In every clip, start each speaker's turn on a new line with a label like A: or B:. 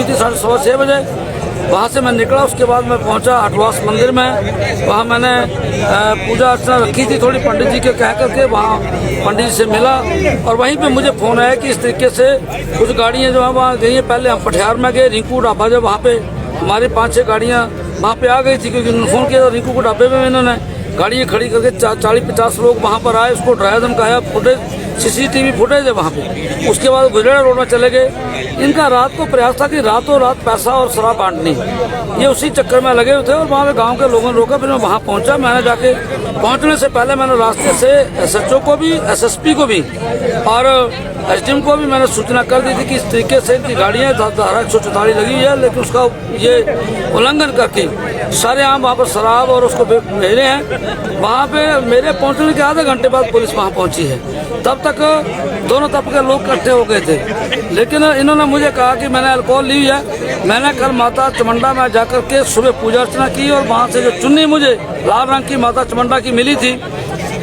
A: हुई थी 6:15 बजे। वहाँ से मैं निकला, उसके बाद मैं पहुँचा हटवास मंदिर में। वहाँ मैंने पूजा अर्चना रखी थी थोड़ी पंडित जी के कह करके, वहाँ पंडित जी से मिला और वहीं पे मुझे फ़ोन आया कि इस तरीके से कुछ गाड़ियाँ जो है वहाँ गई हैं। पहले हम पटियार में गए, रिंकू ढाबा जब वहाँ पे हमारी 5-6 गाड़ियाँ वहाँ पे आ गई थी, क्योंकि उन्होंने फ़ोन किया था रिंकू को ढाबे में। इन्होंने गाड़ियाँ खड़ी करके 40-50 लोग वहाँ पर आए, उसको ड्राया धमकाया। फुटेज CCTV फुटेज है वहाँ पे। उसके बाद गुजरेड़ा रोड में चले गए। इनका रात को प्रयास था कि रातों रात पैसा और शराब बांटनी, ये उसी चक्कर में लगे हुए थे। और वहाँ पे गांव के लोगों ने रोका, फिर मैं वहाँ पहुँचा। मैंने जाके पहुँचने से पहले मैंने रास्ते से SHO को भी, SSP को भी और SDM को भी मैंने सूचना कर दी थी कि इस तरीके से इनकी गाड़ियाँ धारा 144 लगी हुई है, लेकिन उसका ये उल्लंघन करके सरेआम वहाँ पर शराब और उसको भेजे हैं। वहाँ पे मेरे पहुँचने के आधे घंटे बाद पुलिस वहाँ पहुँची है। तब तक दोनों तरफ के लोग इकट्ठे हो गए थे, लेकिन इन्होंने मुझे कहा कि मैंने अल्कोहल ली है। मैंने कल माता चमुंडा में जाकर के सुबह पूजा अर्चना की और वहाँ से जो चुन्नी मुझे लाल रंग की माता चमुंडा की मिली थी,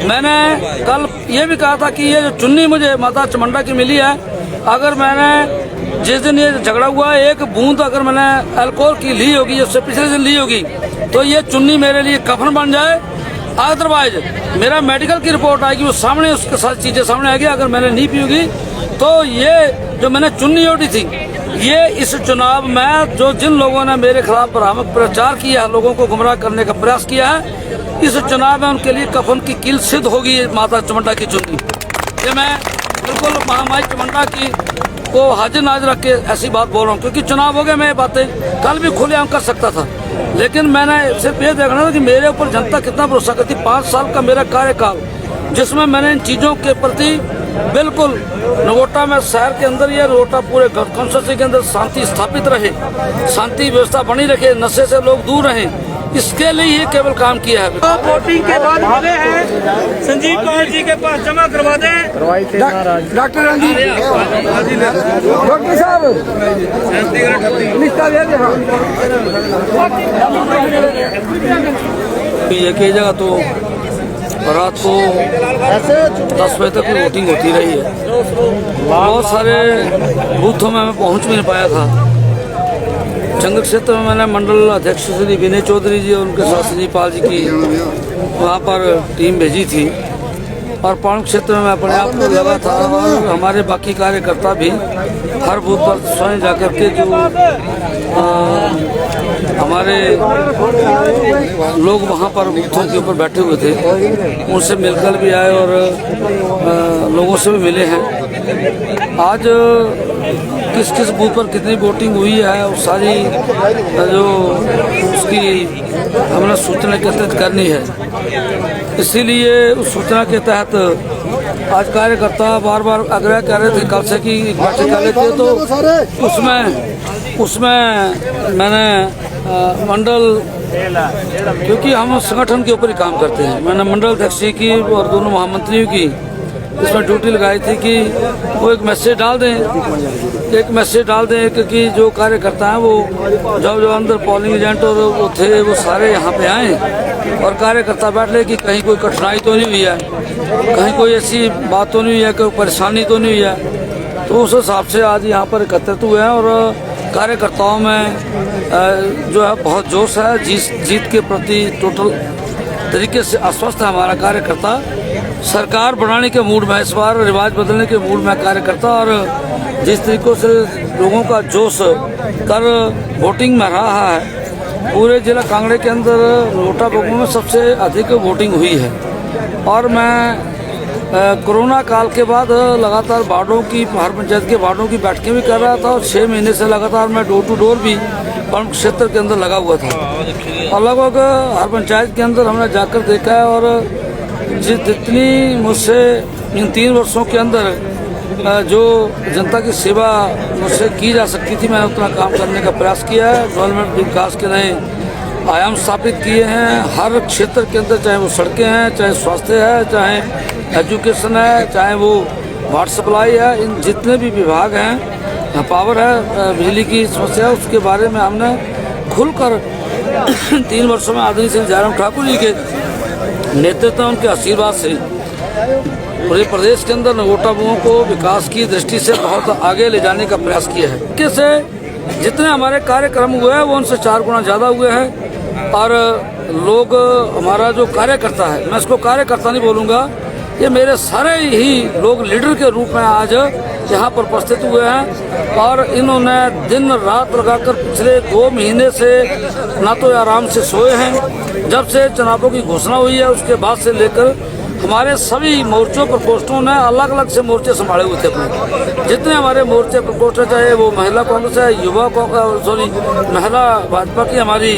A: मैंने कल ये भी कहा था कि ये जो चुन्नी मुझे माता चमुंडा की मिली है, अगर मैंने जिस दिन ये झगड़ा हुआ एक बूंद अगर मैंने अल्कोहल की ली होगी, उससे पिछले दिन ली होगी, तो ये चुन्नी मेरे लिए कफन बन जाए। अदरवाइज मेरा मेडिकल की रिपोर्ट आएगी, वो सामने उसके साथ चीज़ें सामने आएगी। अगर मैंने नहीं पी होगी तो ये जो मैंने चुन्नी ओढ़ी थी, ये इस चुनाव में जो जिन लोगों ने मेरे खिलाफ भ्रामक प्रचार किया है, लोगों को गुमराह करने का प्रयास किया है, इस चुनाव में उनके लिए कफन की कील सिद्ध होगी माता चमुंडा की चुन्नी। ये मैं बिल्कुल महामाई चमुंडा की को हाजिर नाजिर रख के ऐसी बात बोल रहा हूँ, क्योंकि चुनाव हो गए। मैं ये बातें कल भी खुलेआम कर सकता था, लेकिन मैंने सिर्फ ये देखना था कि मेरे ऊपर जनता कितना भरोसा करती। 5 साल का मेरा कार्यकाल, जिसमें मैंने इन चीज़ों के प्रति बिल्कुल नगोटा में शहर के अंदर या नगोटा पूरे कॉन्स्टिट्यूंसी के अंदर शांति स्थापित रहे, शांति व्यवस्था बनी रखे, नशे से लोग दूर रहें, इसके लिए ये केवल काम किया है।
B: वोटिंग के बाद मिले हैं संजीव पाल जी के पास, जमा करवा दें।
C: डॉक्टर रणजीत डॉक्टर साहब
A: ये कई जगह तो रात को 10 बजे तक वोटिंग होती रही है। बहुत सारे बूथों में मैं पहुंच भी नहीं पाया था। जंगल क्षेत्र में मैंने मंडल अध्यक्ष श्री विनय चौधरी जी और उनके साथ संजीव पाल जी की वहाँ पर टीम भेजी थी, और पाउन क्षेत्र में मैं अपने आप को लगा था, और हमारे बाकी कार्यकर्ता भी हर बूथ पर स्वयं जाकर के जो हमारे लोग वहाँ पर बूथों के ऊपर बैठे हुए थे, उनसे मिलकर भी आए और लोगों से भी मिले हैं। आज किस किस बूथ पर कितनी वोटिंग हुई है, वो सारी जो उसकी हमने सूचना एकत्रित करनी है। इसीलिए उस सूचना के तहत आज कार्यकर्ता बार बार आग्रह कर रहे थे कल से कि बैठक कर लेते, तो उसमें मैंने मंडल, क्योंकि हम संगठन के ऊपर ही काम करते हैं, मैंने मंडल अध्यक्ष की और दोनों महामंत्रियों की इसमें ड्यूटी लगाई थी कि वो एक मैसेज डाल दें क्योंकि जो कार्यकर्ता हैं वो जो अंदर पोलिंग एजेंट और वो थे, वो सारे यहाँ पे आए और कार्यकर्ता बैठ रहे कि कहीं कोई कठिनाई तो नहीं हुई है, कहीं कोई ऐसी बात तो नहीं हुई है, कोई परेशानी तो नहीं हुई है। तो उस हिसाब से आज यहाँ पर एकत्रित हुए हैं और कार्यकर्ताओं में जो है बहुत जोश है, जीत के प्रति टोटल तरीके से आश्वस्त है हमारा कार्यकर्ता। सरकार बनाने के मूड में, इस बार रिवाज बदलने के मूड में कार्यकर्ता, और जिस तरीक़ों से लोगों का जोश कर वोटिंग में रहा है, पूरे जिला कांगड़े के अंदर नगोटा बगू में सबसे अधिक वोटिंग हुई है। और मैं कोरोना काल के बाद लगातार वार्डों की, हर पंचायत के वार्डों की बैठकें भी कर रहा था, और 6 महीने से लगातार मैं डोर टू डोर भी पाउन क्षेत्र के अंदर लगा हुआ था, और लगभग हर पंचायत के अंदर हमने जाकर देखा है। और जितनी मुझसे इन 3 वर्षों के अंदर जो जनता की सेवा मुझसे की जा सकती थी, मैंने उतना काम करने का प्रयास किया है। डेवलपमेंट विकास के नए आयाम स्थापित किए हैं हर क्षेत्र के अंदर, चाहे वो सड़कें हैं, चाहे स्वास्थ्य है, चाहे एजुकेशन है, चाहे वो वाटर सप्लाई है, इन जितने भी विभाग हैं, पावर है, बिजली की समस्या, उसके बारे में हमने खुलकर 3 वर्षों में आदरणीय श्री जयराम ठाकुर जी के नेतृत्व, उनके आशीर्वाद से पूरे प्रदेश के अंदर नगोटा बगू को विकास की दृष्टि से बहुत आगे ले जाने का प्रयास किया है। कैसे जितने हमारे कार्यक्रम हुए हैं वो उनसे 4 गुना ज़्यादा हुए हैं। और लोग हमारा जो कार्यकर्ता है, मैं इसको कार्यकर्ता नहीं बोलूँगा, ये मेरे सारे ही लोग लीडर के रूप में आज यहाँ पर उपस्थित हुए हैं। और इन्होंने दिन रात लगाकर पिछले 2 महीने से ना तो आराम से सोए हैं। जब से चुनावों की घोषणा हुई है उसके बाद से लेकर हमारे सभी मोर्चों प्रकोष्ठों ने अलग अलग से मोर्चे संभाले हुए थे अपने। जितने हमारे मोर्चे प्रकोष्ठ, चाहे वो महिला कांग्रेस है, युवा महिला भाजपा की हमारी